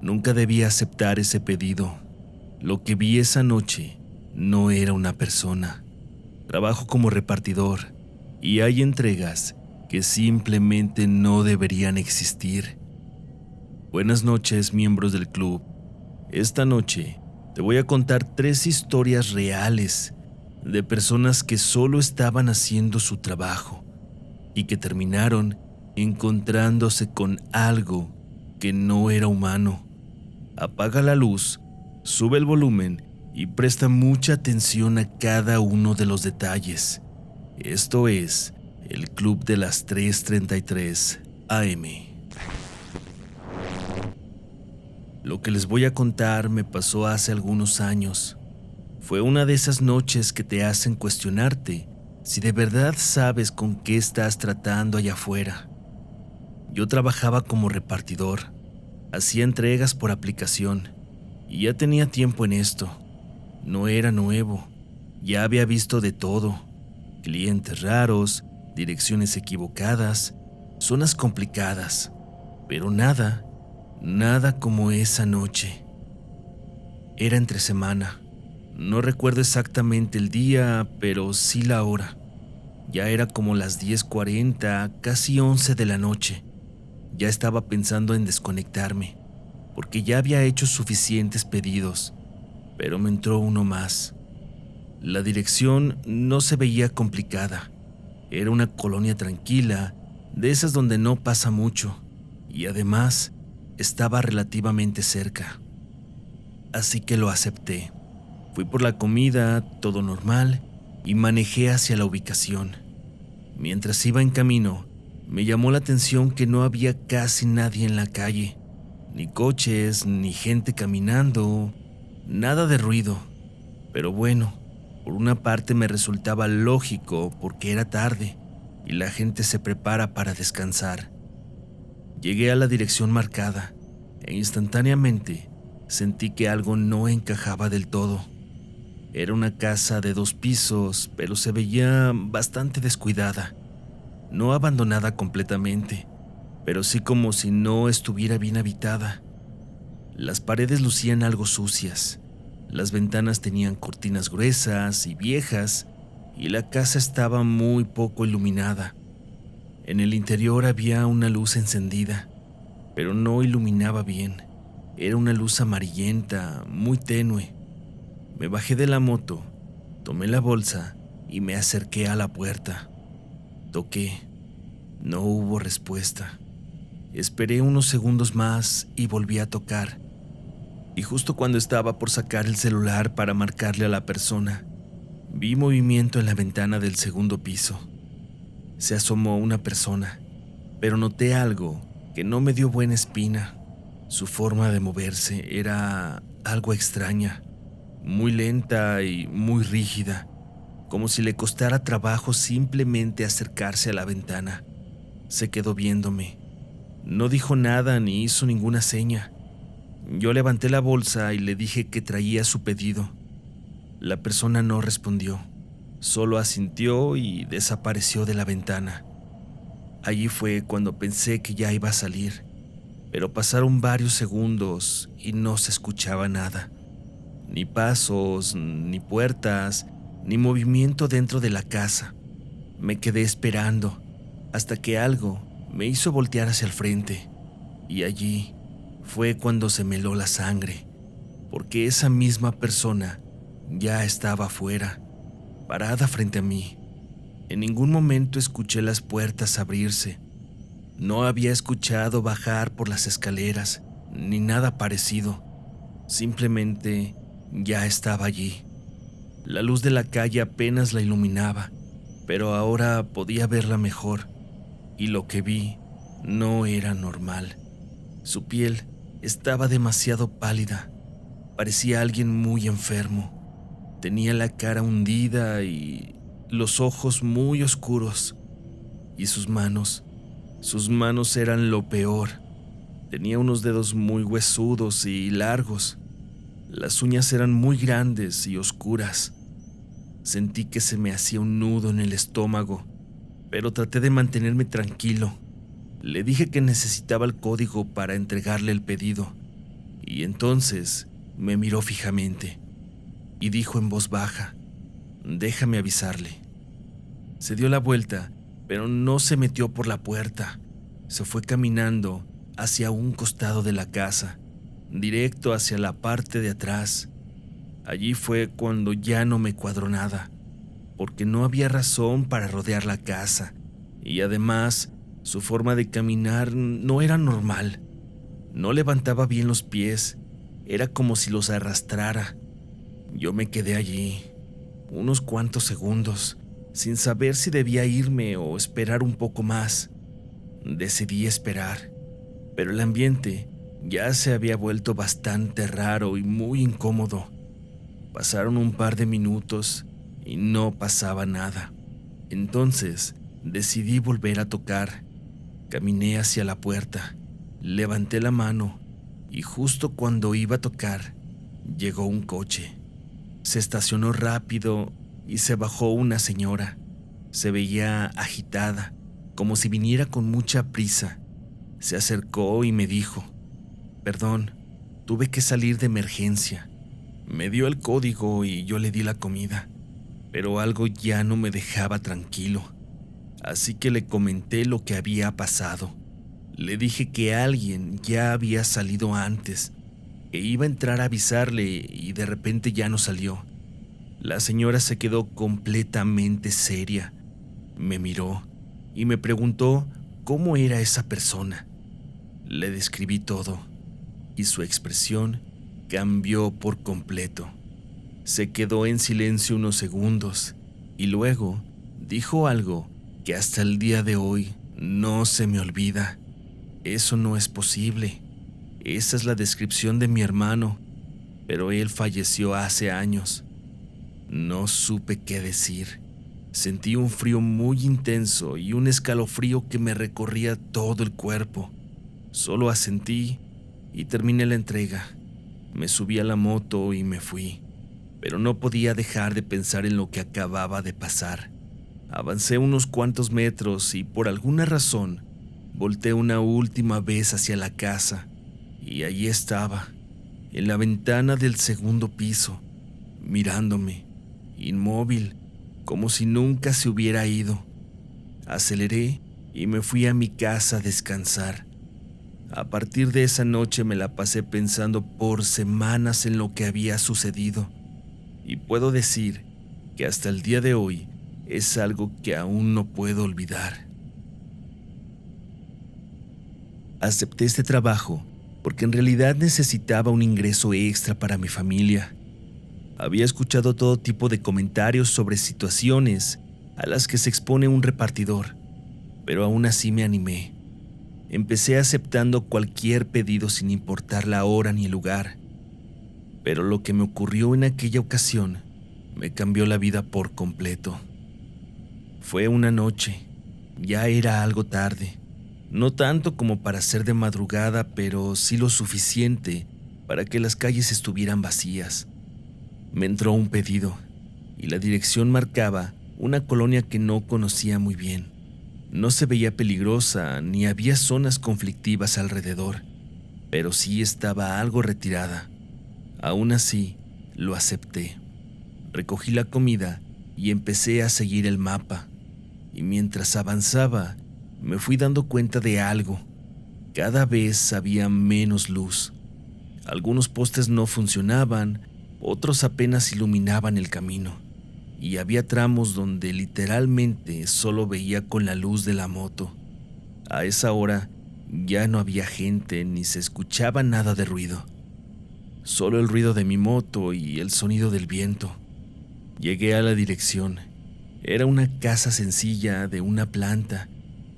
Nunca debía aceptar ese pedido. Lo que vi esa noche no era una persona. Trabajo como repartidor y hay entregas que simplemente no deberían existir. Buenas noches, miembros del club. Esta noche te voy a contar 3 historias reales de personas que solo estaban haciendo su trabajo y que terminaron encontrándose con algo que no era humano. Apaga la luz, sube el volumen y presta mucha atención a cada uno de los detalles. Esto es el Club de las 3:33 AM. Lo que les voy a contar me pasó hace algunos años. Fue una de esas noches que te hacen cuestionarte si de verdad sabes con qué estás tratando allá afuera. Yo trabajaba como repartidor, hacía entregas por aplicación y ya tenía tiempo en esto. No era nuevo, ya había visto de todo: clientes raros, direcciones equivocadas, zonas complicadas, pero nada como esa noche. Era entre semana. No recuerdo exactamente el día, pero sí la hora. Ya era como las 10:40, casi 11 de la noche. Ya estaba pensando en desconectarme, porque ya había hecho suficientes pedidos, pero me entró uno más. La dirección no se veía complicada. Era una colonia tranquila, de esas donde no pasa mucho, y además estaba relativamente cerca. Así que lo acepté. Fui por la comida, todo normal, y manejé hacia la ubicación. Mientras iba en camino, me llamó la atención que no había casi nadie en la calle, ni coches, ni gente caminando, nada de ruido. Pero bueno, por una parte me resultaba lógico porque era tarde y la gente se prepara para descansar. Llegué a la dirección marcada e instantáneamente sentí que algo no encajaba del todo. Era una casa de 2 pisos, pero se veía bastante descuidada. No abandonada completamente, pero sí como si no estuviera bien habitada. Las paredes lucían algo sucias, las ventanas tenían cortinas gruesas y viejas, y la casa estaba muy poco iluminada. En el interior había una luz encendida, pero no iluminaba bien. Era una luz amarillenta, muy tenue. Me bajé de la moto, tomé la bolsa y me acerqué a la puerta. Toqué. No hubo respuesta. Esperé unos segundos más y volví a tocar. Y justo cuando estaba por sacar el celular para marcarle a la persona, vi movimiento en la ventana del segundo piso. Se asomó una persona, pero noté algo que no me dio buena espina. Su forma de moverse era algo extraña, muy lenta y muy rígida, como si le costara trabajo simplemente acercarse a la ventana. Se quedó viéndome. No dijo nada ni hizo ninguna seña. Yo levanté la bolsa y le dije que traía su pedido. La persona no respondió, solo asintió y desapareció de la ventana. Allí fue cuando pensé que ya iba a salir, pero pasaron varios segundos y no se escuchaba nada. Ni pasos, ni puertas, ni movimiento dentro de la casa. Me quedé esperando hasta que algo me hizo voltear hacia el frente, y allí fue cuando se me heló la sangre, porque esa misma persona ya estaba afuera, parada frente a mí. En ningún momento escuché las puertas abrirse. No había escuchado bajar por las escaleras, ni nada parecido. Simplemente ya estaba allí. La luz de la calle apenas la iluminaba, pero ahora podía verla mejor, y lo que vi no era normal. Su piel estaba demasiado pálida, parecía alguien muy enfermo. Tenía la cara hundida y los ojos muy oscuros, y sus manos eran lo peor. Tenía unos dedos muy huesudos y largos. Las uñas eran muy grandes y oscuras. Sentí que se me hacía un nudo en el estómago, pero traté de mantenerme tranquilo. Le dije que necesitaba el código para entregarle el pedido, y entonces me miró fijamente y dijo en voz baja: «Déjame avisarle». Se dio la vuelta, pero no se metió por la puerta. Se fue caminando hacia un costado de la casa, directo hacia la parte de atrás. Allí fue cuando ya no me cuadró nada, porque no había razón para rodear la casa, y además su forma de caminar no era normal. No levantaba bien los pies, era como si los arrastrara. Yo me quedé allí unos cuantos segundos, sin saber si debía irme o esperar un poco más. Decidí esperar, pero el ambiente ya se había vuelto bastante raro y muy incómodo. Pasaron un par de minutos y no pasaba nada. Entonces decidí volver a tocar. Caminé hacia la puerta, levanté la mano y justo cuando iba a tocar, llegó un coche. Se estacionó rápido y se bajó una señora. Se veía agitada, como si viniera con mucha prisa. Se acercó y me dijo: «Perdón, tuve que salir de emergencia». Me dio el código y yo le di la comida, pero algo ya no me dejaba tranquilo. Así que le comenté lo que había pasado. Le dije que alguien ya había salido antes, que iba a entrar a avisarle y de repente ya no salió. La señora se quedó completamente seria. Me miró y me preguntó cómo era esa persona. Le describí todo y su expresión cambió por completo. Se quedó en silencio unos segundos y luego dijo algo que hasta el día de hoy no se me olvida. «Eso no es posible. Esa es la descripción de mi hermano, pero él falleció hace años». No supe qué decir. Sentí un frío muy intenso y un escalofrío que me recorría todo el cuerpo. Solo asentí y terminé la entrega. Me subí a la moto y me fui, pero no podía dejar de pensar en lo que acababa de pasar. Avancé unos cuantos metros y por alguna razón volteé una última vez hacia la casa y allí estaba, en la ventana del segundo piso, mirándome, inmóvil, como si nunca se hubiera ido. Aceleré y me fui a mi casa a descansar. A partir de esa noche me la pasé pensando por semanas en lo que había sucedido, y puedo decir que hasta el día de hoy es algo que aún no puedo olvidar. Acepté este trabajo porque en realidad necesitaba un ingreso extra para mi familia. Había escuchado todo tipo de comentarios sobre situaciones a las que se expone un repartidor, pero aún así me animé. Empecé aceptando cualquier pedido sin importar la hora ni el lugar. Pero lo que me ocurrió en aquella ocasión me cambió la vida por completo. Fue una noche, ya era algo tarde, no tanto como para ser de madrugada, pero sí lo suficiente para que las calles estuvieran vacías. Me entró un pedido y la dirección marcaba una colonia que no conocía muy bien. No se veía peligrosa ni había zonas conflictivas alrededor, pero sí estaba algo retirada. Aún así, lo acepté. Recogí la comida y empecé a seguir el mapa. Y mientras avanzaba, me fui dando cuenta de algo. Cada vez había menos luz. Algunos postes no funcionaban, otros apenas iluminaban el camino. Y había tramos donde literalmente solo veía con la luz de la moto. A esa hora ya no había gente ni se escuchaba nada de ruido. Solo el ruido de mi moto y el sonido del viento. Llegué a la dirección. Era una casa sencilla de una planta.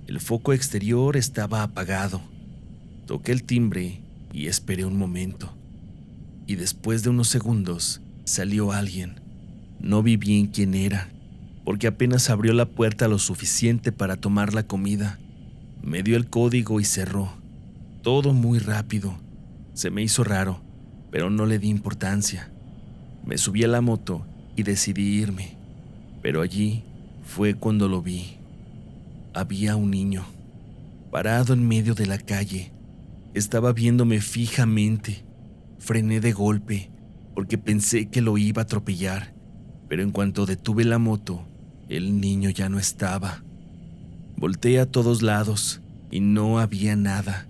El foco exterior estaba apagado. Toqué el timbre y esperé un momento. Y después de unos segundos salió alguien. No vi bien quién era, porque apenas abrió la puerta lo suficiente para tomar la comida. Me dio el código y cerró. Todo muy rápido. Se me hizo raro, pero no le di importancia. Me subí a la moto y decidí irme, pero allí fue cuando lo vi. Había un niño, parado en medio de la calle. Estaba viéndome fijamente. Frené de golpe porque pensé que lo iba a atropellar, pero en cuanto detuve la moto, el niño ya no estaba. Volteé a todos lados y no había nada,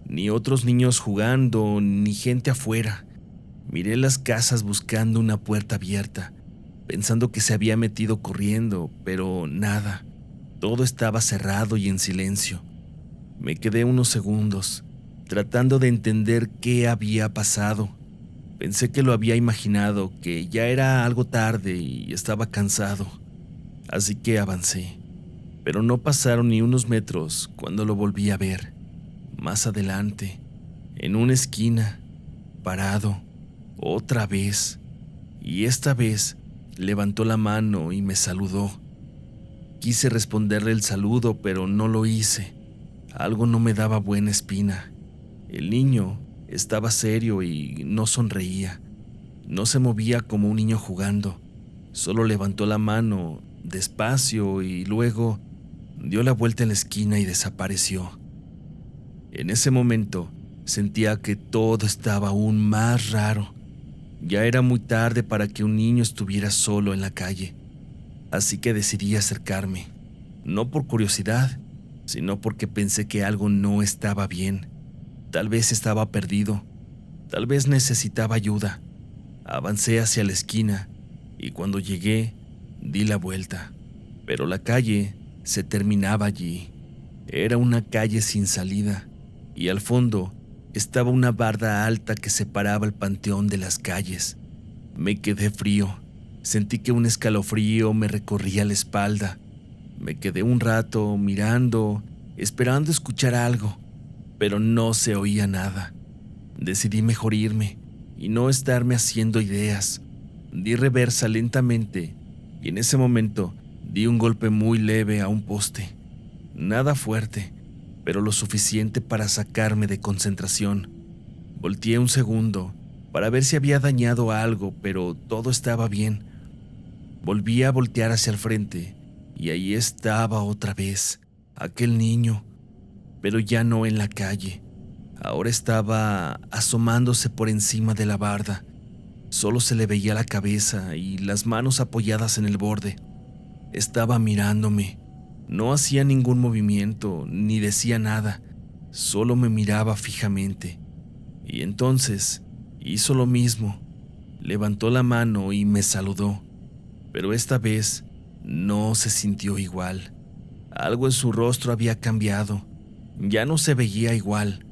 ni otros niños jugando, ni gente afuera. Miré las casas buscando una puerta abierta, pensando que se había metido corriendo, pero nada. Todo estaba cerrado y en silencio. Me quedé unos segundos, tratando de entender qué había pasado. Pensé que lo había imaginado, que ya era algo tarde y estaba cansado. Así que avancé. Pero no pasaron ni unos metros cuando lo volví a ver. Más adelante, en una esquina, parado, otra vez. Y esta vez levantó la mano y me saludó. Quise responderle el saludo, pero no lo hice. Algo no me daba buena espina. El niño estaba serio y no sonreía. No se movía como un niño jugando. Solo levantó la mano despacio y luego dio la vuelta en la esquina y desapareció. En ese momento sentía que todo estaba aún más raro. Ya era muy tarde para que un niño estuviera solo en la calle, así que decidí acercarme, no por curiosidad, sino porque pensé que algo no estaba bien. Tal vez estaba perdido, tal vez necesitaba ayuda. Avancé hacia la esquina y cuando llegué, di la vuelta, pero la calle se terminaba allí. Era una calle sin salida y al fondo estaba una barda alta que separaba el panteón de las calles. Me quedé frío, sentí que un escalofrío me recorría la espalda. Me quedé un rato mirando, esperando escuchar algo, pero no se oía nada. Decidí mejor irme y no estarme haciendo ideas. Di reversa lentamente y en ese momento di un golpe muy leve a un poste. Nada fuerte, pero lo suficiente para sacarme de concentración. Volteé un segundo para ver si había dañado algo, pero todo estaba bien. Volví a voltear hacia el frente y ahí estaba otra vez, aquel niño, pero ya no en la calle. Ahora estaba asomándose por encima de la barda. Solo se le veía la cabeza y las manos apoyadas en el borde. Estaba mirándome. No hacía ningún movimiento ni decía nada. Solo me miraba fijamente. Y entonces hizo lo mismo. Levantó la mano y me saludó. Pero esta vez no se sintió igual. Algo en su rostro había cambiado. Ya no se veía igual.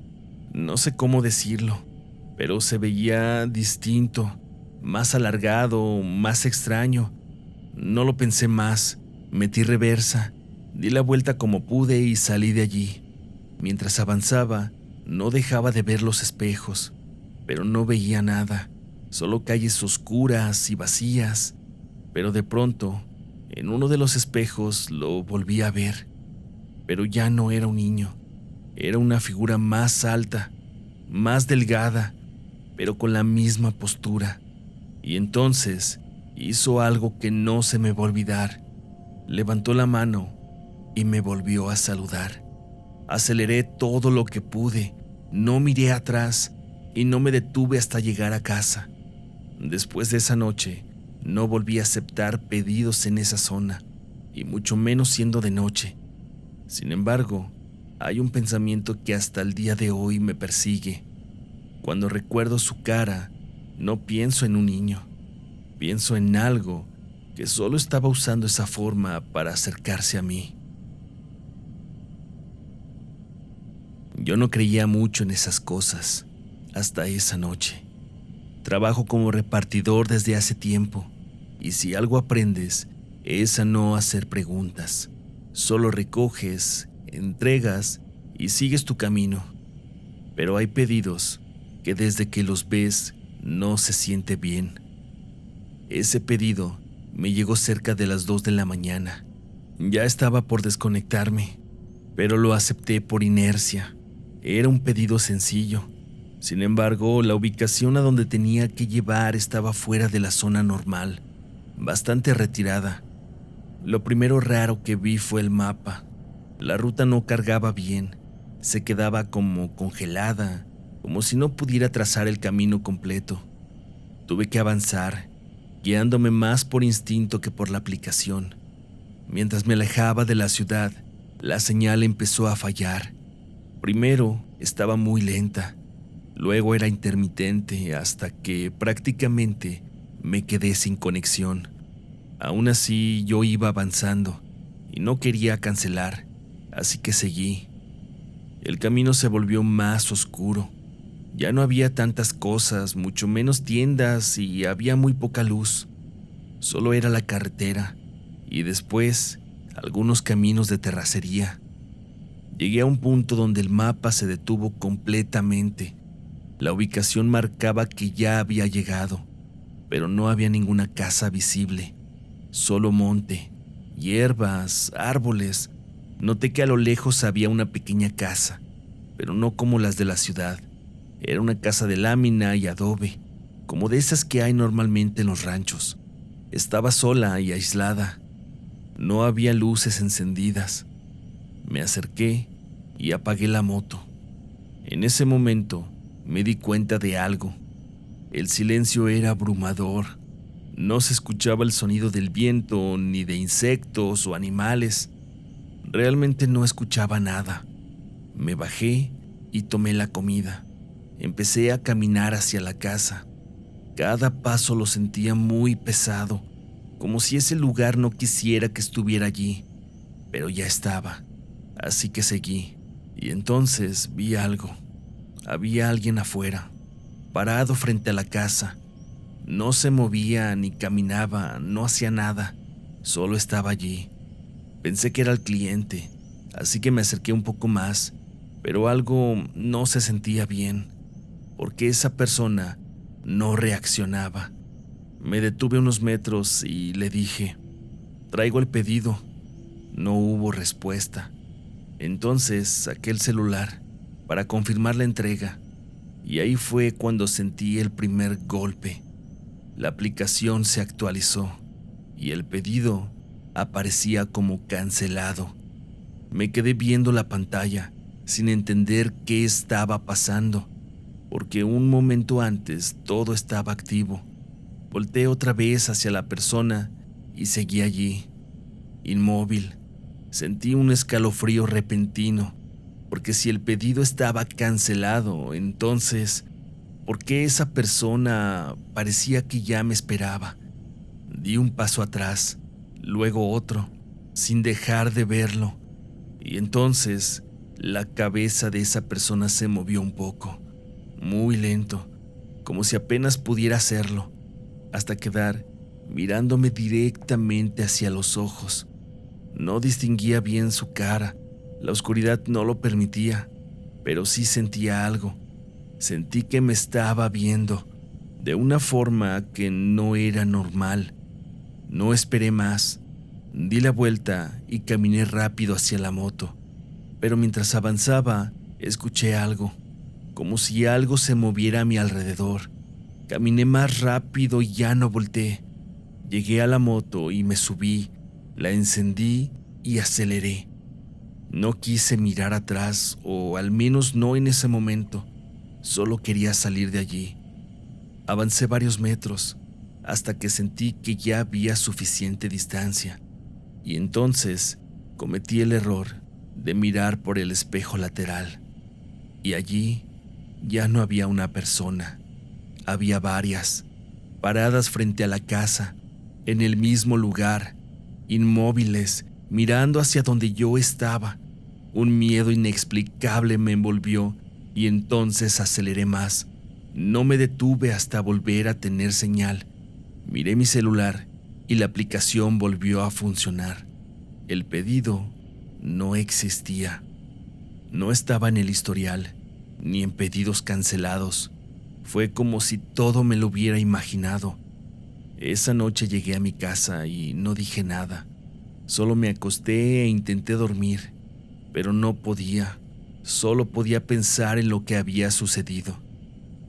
No sé cómo decirlo, pero se veía distinto, más alargado, más extraño. No lo pensé más, metí reversa, di la vuelta como pude y salí de allí. Mientras avanzaba, no dejaba de ver los espejos, pero no veía nada, solo calles oscuras y vacías. Pero de pronto, en uno de los espejos lo volví a ver, pero ya no era un niño. Era una figura más alta, más delgada, pero con la misma postura. Y entonces hizo algo que no se me va a olvidar. Levantó la mano y me volvió a saludar. Aceleré todo lo que pude, no miré atrás y no me detuve hasta llegar a casa. Después de esa noche, no volví a aceptar pedidos en esa zona, y mucho menos siendo de noche. Sin embargo, hay un pensamiento que hasta el día de hoy me persigue. Cuando recuerdo su cara, no pienso en un niño, pienso en algo que solo estaba usando esa forma para acercarse a mí. Yo no creía mucho en esas cosas, hasta esa noche. Trabajo como repartidor desde hace tiempo, y si algo aprendes, es a no hacer preguntas. Solo recoges, entregas y sigues tu camino. Pero hay pedidos que desde que los ves no se siente bien. Ese pedido me llegó cerca de las 2 de la mañana. Ya estaba por desconectarme, pero lo acepté por inercia. Era un pedido sencillo. Sin embargo, la ubicación a donde tenía que llevar estaba fuera de la zona normal, bastante retirada. Lo primero raro que vi fue el mapa. La ruta no cargaba bien, se quedaba como congelada como si no pudiera trazar el camino completo. Tuve que avanzar, guiándome más por instinto que por la aplicación. Mientras me alejaba de la ciudad, la señal empezó a fallar. Primero estaba muy lenta, luego era intermitente hasta que prácticamente me quedé sin conexión. Aún así yo iba avanzando y no quería cancelar, así que seguí. El camino se volvió más oscuro. Ya no había tantas cosas, mucho menos tiendas y había muy poca luz. Solo era la carretera y después algunos caminos de terracería. Llegué a un punto donde el mapa se detuvo completamente. La ubicación marcaba que ya había llegado, pero no había ninguna casa visible. Solo monte, hierbas, árboles. Noté que a lo lejos había una pequeña casa, pero no como las de la ciudad. Era una casa de lámina y adobe, como de esas que hay normalmente en los ranchos. Estaba sola y aislada. No había luces encendidas. Me acerqué y apagué la moto. En ese momento me di cuenta de algo. El silencio era abrumador. No se escuchaba el sonido del viento, ni de insectos o animales. Realmente no escuchaba nada. Me bajé y tomé la comida. Empecé a caminar hacia la casa. Cada paso lo sentía muy pesado, como si ese lugar no quisiera que estuviera allí, pero ya estaba, así que seguí. Y entonces vi algo. Había alguien afuera, parado frente a la casa. No se movía ni caminaba, no hacía nada, solo estaba allí. Pensé que era el cliente, así que me acerqué un poco más, pero algo no se sentía bien, porque esa persona no reaccionaba. Me detuve unos metros y le dije, traigo el pedido. No hubo respuesta. Entonces saqué el celular para confirmar la entrega, y ahí fue cuando sentí el primer golpe. La aplicación se actualizó y el pedido aparecía como cancelado. Me quedé viendo la pantalla sin entender qué estaba pasando, porque un momento antes todo estaba activo. Volteé otra vez hacia la persona y seguí allí, inmóvil. Sentí un escalofrío repentino, porque si el pedido estaba cancelado, entonces, ¿por qué esa persona parecía que ya me esperaba? Di un paso atrás, luego otro, sin dejar de verlo, y entonces la cabeza de esa persona se movió un poco, muy lento, como si apenas pudiera hacerlo, hasta quedar mirándome directamente hacia los ojos. No distinguía bien su cara, la oscuridad no lo permitía, pero sí sentía algo. Sentí que me estaba viendo, de una forma que no era normal. No esperé más, di la vuelta y caminé rápido hacia la moto, pero mientras avanzaba, escuché algo, como si algo se moviera a mi alrededor. Caminé más rápido y ya no volteé. Llegué a la moto y me subí, la encendí y aceleré. No quise mirar atrás, o al menos no en ese momento. Solo quería salir de allí. Avancé varios metros, hasta que sentí que ya había suficiente distancia. Y entonces cometí el error de mirar por el espejo lateral. Y allí ya no había una persona. Había varias, paradas frente a la casa, en el mismo lugar, inmóviles, mirando hacia donde yo estaba. Un miedo inexplicable me envolvió y entonces aceleré más. No me detuve hasta volver a tener señal. Miré mi celular y la aplicación volvió a funcionar. El pedido no existía. No estaba en el historial, ni en pedidos cancelados. Fue como si todo me lo hubiera imaginado. Esa noche llegué a mi casa y no dije nada. Solo me acosté e intenté dormir, pero no podía. Solo podía pensar en lo que había sucedido.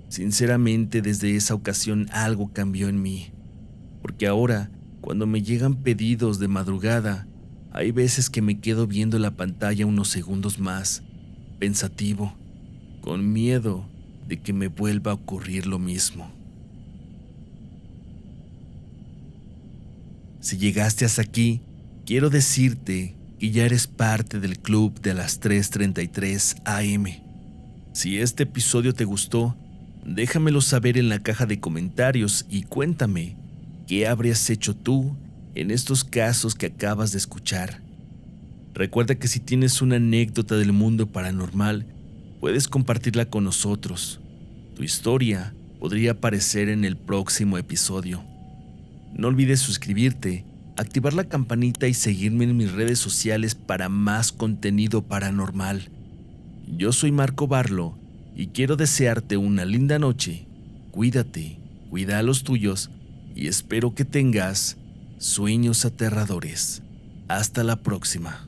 Sinceramente, desde esa ocasión algo cambió en mí, porque ahora, cuando me llegan pedidos de madrugada, hay veces que me quedo viendo la pantalla unos segundos más, pensativo, con miedo de que me vuelva a ocurrir lo mismo. Si llegaste hasta aquí, quiero decirte que ya eres parte del club de las 3:33 AM. Si este episodio te gustó, déjamelo saber en la caja de comentarios y cuéntame qué habrías hecho tú en estos casos que acabas de escuchar. Recuerda que si tienes una anécdota del mundo paranormal, puedes compartirla con nosotros. Tu historia podría aparecer en el próximo episodio. No olvides suscribirte, activar la campanita y seguirme en mis redes sociales para más contenido paranormal. Yo soy Marco Barlo y quiero desearte una linda noche. Cuídate, cuida a los tuyos y espero que tengas sueños aterradores. Hasta la próxima.